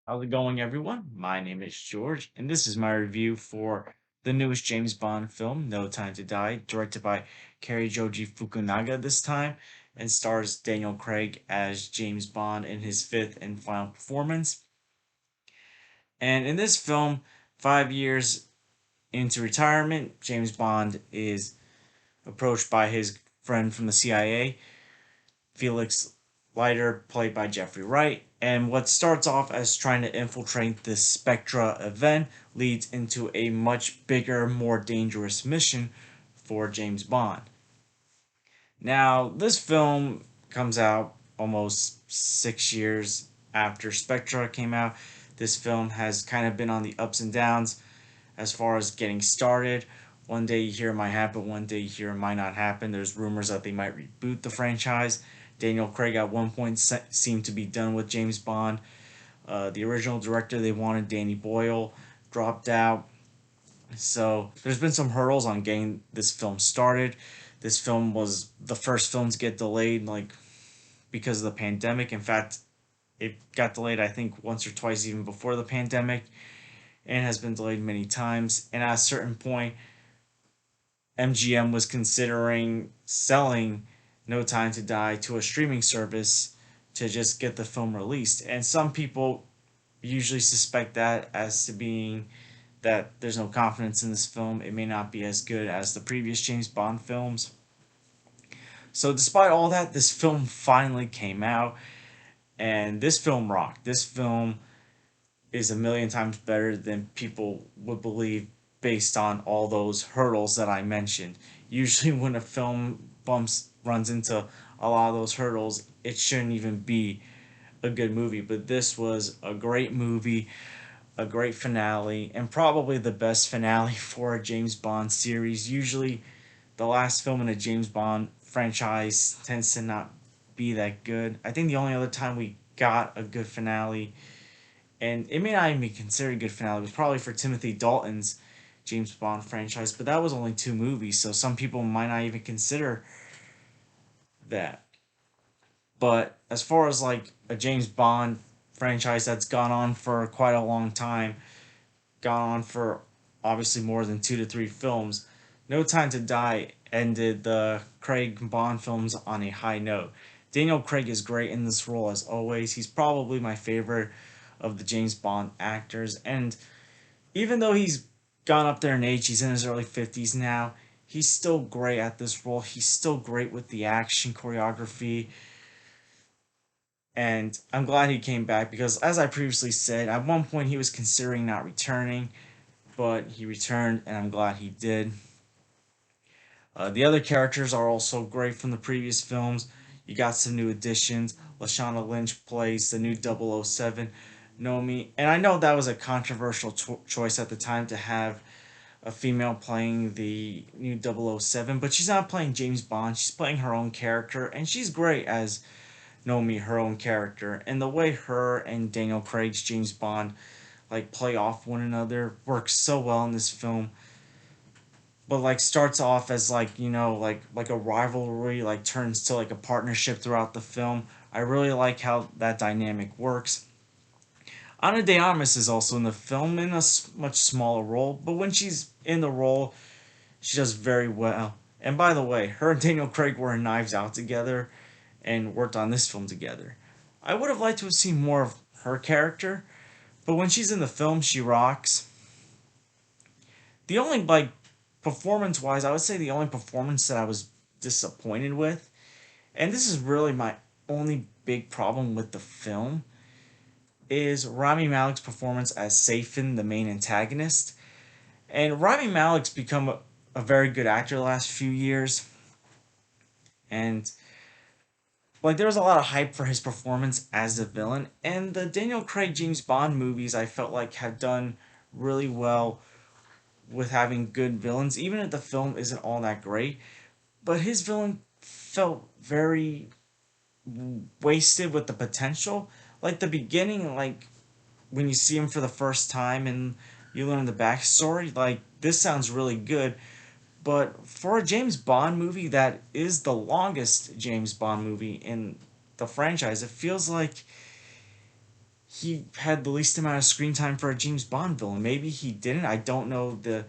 How's it going, everyone? My name is George, and this is my review for the newest James Bond film, No Time to Die, directed by Cary Joji Fukunaga this time, and stars Daniel Craig as James Bond in his fifth and final performance. And in this film, 5 years into retirement, James Bond is approached by his friend from the CIA, Felix Leiter, played by Jeffrey Wright. And what starts off as trying to infiltrate this Spectra event leads into a much bigger, more dangerous mission for James Bond. Now, this film comes out almost 6 years after Spectra came out. This film has kind of been on the ups and downs as far as getting started. One day you hear it might happen, one day you hear it might not happen. There's rumors that they might reboot the franchise. Daniel Craig at one point seemed to be done with James Bond. The original director they wanted, Danny Boyle, dropped out. So there's been some hurdles on getting this film started. This film was the first film to get delayed, like because of the pandemic. In fact, it got delayed I think once or twice even before the pandemic, and has been delayed many times. And at a certain point, MGM was considering selling No Time to Die to a streaming service to just get the film released. And some people usually suspect that as to being that there's no confidence in this film. It may not be as good as the previous James Bond films. So, despite all that, this film finally came out, and this film rocked. This film is a million times better than people would believe based on all those hurdles that I mentioned. Usually, when a film runs into a lot of those hurdles, it shouldn't even be a good movie. But this was a great movie, a great finale, and probably the best finale for a James Bond series. Usually, the last film in a James Bond franchise tends to not be that good. I think the only other time we got a good finale, and it may not even be considered a good finale, was probably for Timothy Dalton's James Bond franchise, but that was only two movies, so some people might not even consider that. But as far as like a James Bond franchise that's gone on for quite a long time, gone on for obviously more than 2 to 3 films, No Time to Die ended the Craig Bond films on a high note. Daniel Craig is great in this role as always. He's probably my favorite of the James Bond actors, and even though he's gone up there in age, he's in his early 50s now, he's still great at this role. He's still great with the action choreography, and I'm glad he came back because, as I previously said, at one point he was considering not returning, but he returned, and I'm glad he did. The other characters are also great from the previous films. You got some new additions. Lashana Lynch plays the new 007, Nomi, and I know that was a controversial choice at the time to have a female playing the new 007, but she's not playing James Bond. She's playing her own character, and she's great as Nomi, her own character. And the way her and Daniel Craig's James Bond like play off one another works so well in this film. But like starts off as like like a rivalry, like turns to like a partnership throughout the film. I really like how that dynamic works. Ana de Armas is also in the film in a much smaller role, but when she's in the role, she does very well. And by the way, her and Daniel Craig were in Knives Out together and worked on this film together. I would have liked to have seen more of her character, but when she's in the film, she rocks. The only like performance wise, I would say the only performance that I was disappointed with, and this is really my only big problem with the film, is Rami Malek's performance as Safin, the main antagonist. And Rami Malek's become a very good actor the last few years, and like there was a lot of hype for his performance as the villain. And the Daniel Craig James Bond movies I felt like have done really well with having good villains, even if the film isn't all that great. But his villain felt very wasted with the potential. Like the beginning, like when you see him for the first time and you learn the backstory, like this sounds really good. But for a James Bond movie that is the longest James Bond movie in the franchise, it feels like he had the least amount of screen time for a James Bond villain. Maybe he didn't. I don't know the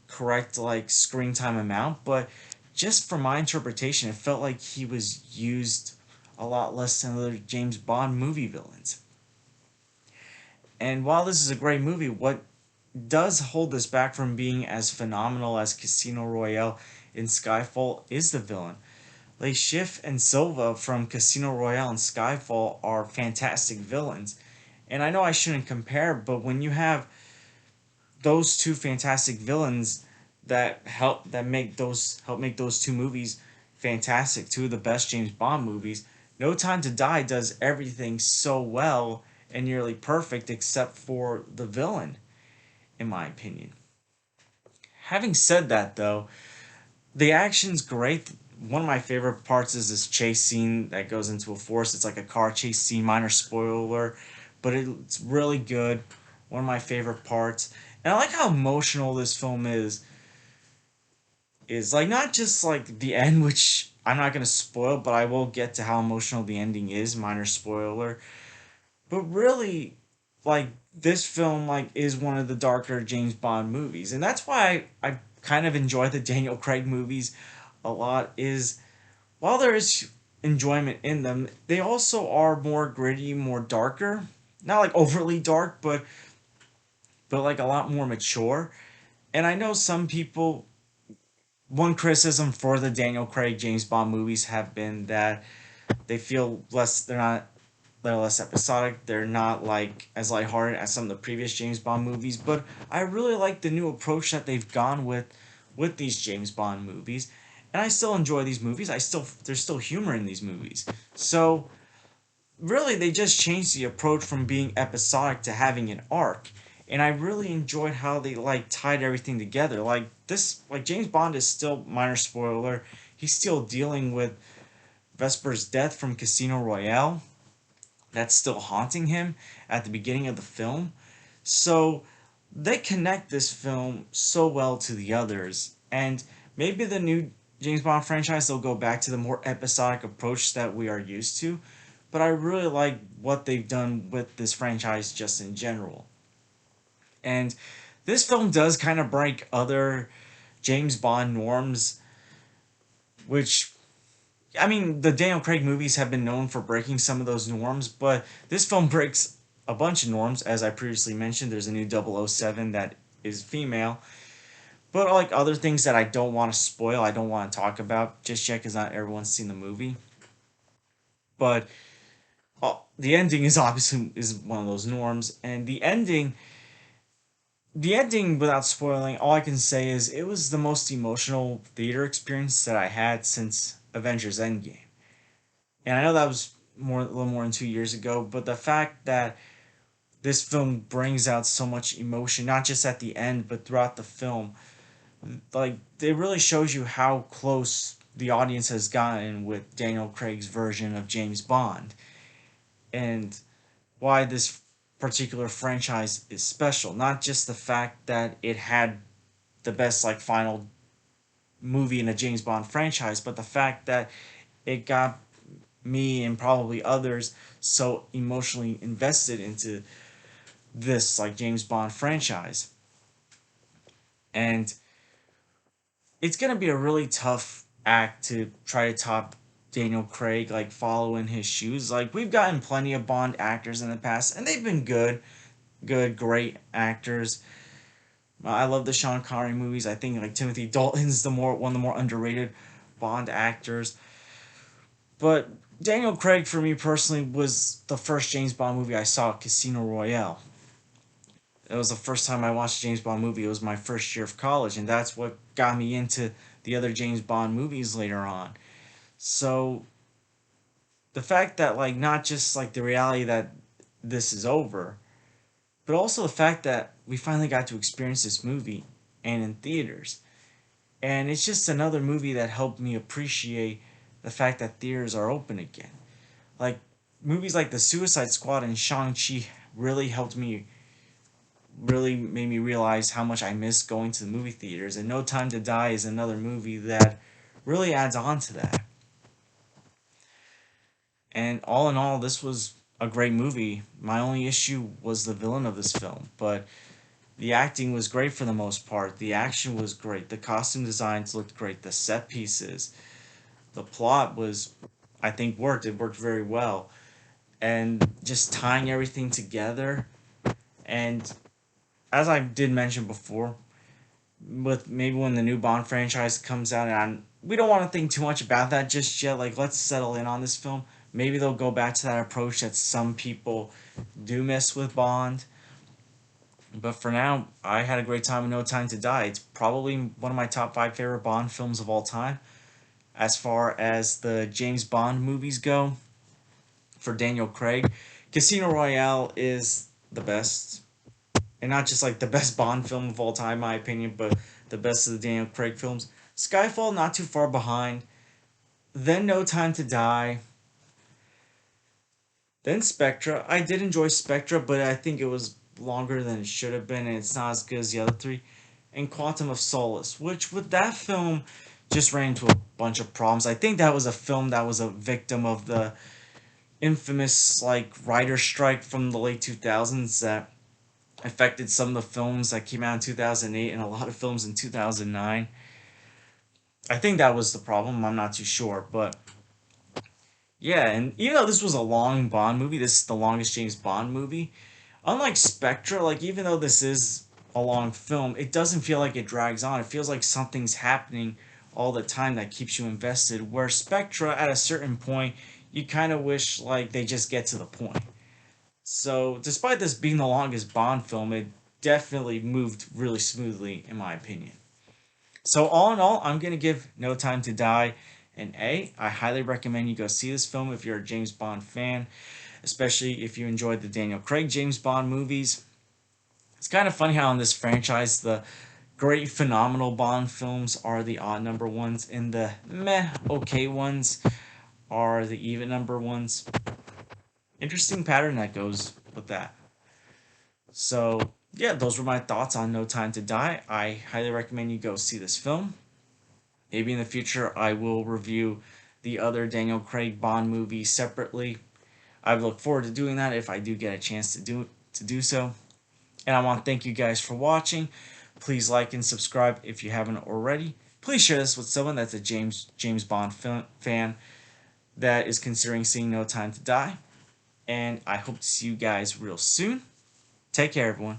correct like screen time amount, but just from my interpretation, it felt like he was used a lot less than other James Bond movie villains. And while this is a great movie, what does hold this back from being as phenomenal as Casino Royale in Skyfall is the villain. Like Schiff and Silva from Casino Royale and Skyfall are fantastic villains. And I know I shouldn't compare, but when you have those two fantastic villains that help make those two movies fantastic, two of the best James Bond movies, No Time to Die does everything so well and nearly perfect except for the villain, in my opinion. Having said that though, the action's great. One of my favorite parts is this chase scene that goes into a forest. It's like a car chase scene, minor spoiler, but it's really good. One of my favorite parts. And I like how emotional this film is like not just like the end, which I'm not gonna spoil, but I will get to how emotional the ending is, minor spoiler. But really, like this film like is one of the darker James Bond movies. And that's why I kind of enjoy the Daniel Craig movies a lot, is while there is enjoyment in them, they also are more gritty, more darker. Not like overly dark, but like a lot more mature. And I know some people, one criticism for the Daniel Craig James Bond movies have been that they feel less, they're less episodic, they're not like as lighthearted as some of the previous James Bond movies, but I really like the new approach that they've gone with these James Bond movies. And I still enjoy these movies. There's still humor in these movies. So really they just changed the approach from being episodic to having an arc. And I really enjoyed how they like tied everything together. Like this, like James Bond is still, minor spoiler, he's still dealing with Vesper's death from Casino Royale. That's still haunting him at the beginning of the film. So they connect this film so well to the others. And maybe the new James Bond franchise, they'll go back to the more episodic approach that we are used to. But I really like what they've done with this franchise just in general. And this film does kind of break other James Bond norms, which, I mean, the Daniel Craig movies have been known for breaking some of those norms, but this film breaks a bunch of norms. As I previously mentioned, there's a new 007 that is female. But like other things that I don't want to spoil, I don't want to talk about just yet because not everyone's seen the movie. But the ending is obviously is one of those norms, and the ending without spoiling, all I can say is it was the most emotional theater experience that I had since Avengers Endgame. And I know that was a little more than 2 years ago, but the fact that this film brings out so much emotion, not just at the end, but throughout the film, like it really shows you how close the audience has gotten with Daniel Craig's version of James Bond, and why this particular franchise is special. Not just the fact that it had the best like final movie in a James Bond franchise, but the fact that it got me and probably others so emotionally invested into this like James Bond franchise. And it's gonna be a really tough act to try to top Daniel Craig, like follow in his shoes. Like we've gotten plenty of Bond actors in the past, and they've been great actors. I love the Sean Connery movies. I think like Timothy Dalton's the more one of the more underrated Bond actors. But Daniel Craig, for me personally, was the first James Bond movie I saw, Casino Royale. It was the first time I watched a James Bond movie. It was my first year of college, and that's what got me into the other James Bond movies later on. So the fact that like not just like the reality that this is over, but also the fact that we finally got to experience this movie and in theaters. And it's just another movie that helped me appreciate the fact that theaters are open again. Like movies like The Suicide Squad and Shang-Chi really helped me, really made me realize how much I miss going to the movie theaters. And No Time to Die is another movie that really adds on to that. And all in all, this was a great movie. My only issue was the villain of this film, but the acting was great for the most part. The action was great. The costume designs looked great. The set pieces, the plot was, I think, worked. It worked very well, and just tying everything together. And as I did mention before, with maybe when the new Bond franchise comes out, and we don't want to think too much about that just yet. Like, let's settle in on this film. Maybe they'll go back to that approach that some people do miss with Bond. But for now, I had a great time with No Time to Die. It's probably one of my top five favorite Bond films of all time. As far as the James Bond movies go, for Daniel Craig, Casino Royale is the best. And not just like the best Bond film of all time, in my opinion, but the best of the Daniel Craig films. Skyfall, not too far behind. Then No Time to Die. Then Spectra. I did enjoy Spectra, but I think it was longer than it should have been, and it's not as good as the other three. And Quantum of Solace, which with that film just ran into a bunch of problems. I think that was a film that was a victim of the infamous like writer strike from the late 2000s that affected some of the films that came out in 2008 and a lot of films in 2009. I think that was the problem. I'm not too sure, but yeah, and even though this was a long Bond movie, this is the longest James Bond movie. Unlike Spectre, like even though this is a long film, it doesn't feel like it drags on. It feels like something's happening all the time that keeps you invested. Where Spectra, at a certain point, you kind of wish like they just get to the point. So, despite this being the longest Bond film, it definitely moved really smoothly, in my opinion. So, all in all, I'm going to give No Time to Die an A. I highly recommend you go see this film if you're a James Bond fan, especially if you enjoyed the Daniel Craig James Bond movies. It's kind of funny how in this franchise, the great, phenomenal Bond films are the odd number ones, and the meh, okay ones are the even number ones. Interesting pattern that goes with that. So, yeah, those were my thoughts on No Time to Die. I highly recommend you go see this film. Maybe in the future I will review the other Daniel Craig Bond movies separately. I look forward to doing that if I do get a chance to do so. And I want to thank you guys for watching. Please like and subscribe if you haven't already. Please share this with someone that's a James Bond fan that is considering seeing No Time to Die. And I hope to see you guys real soon. Take care, everyone.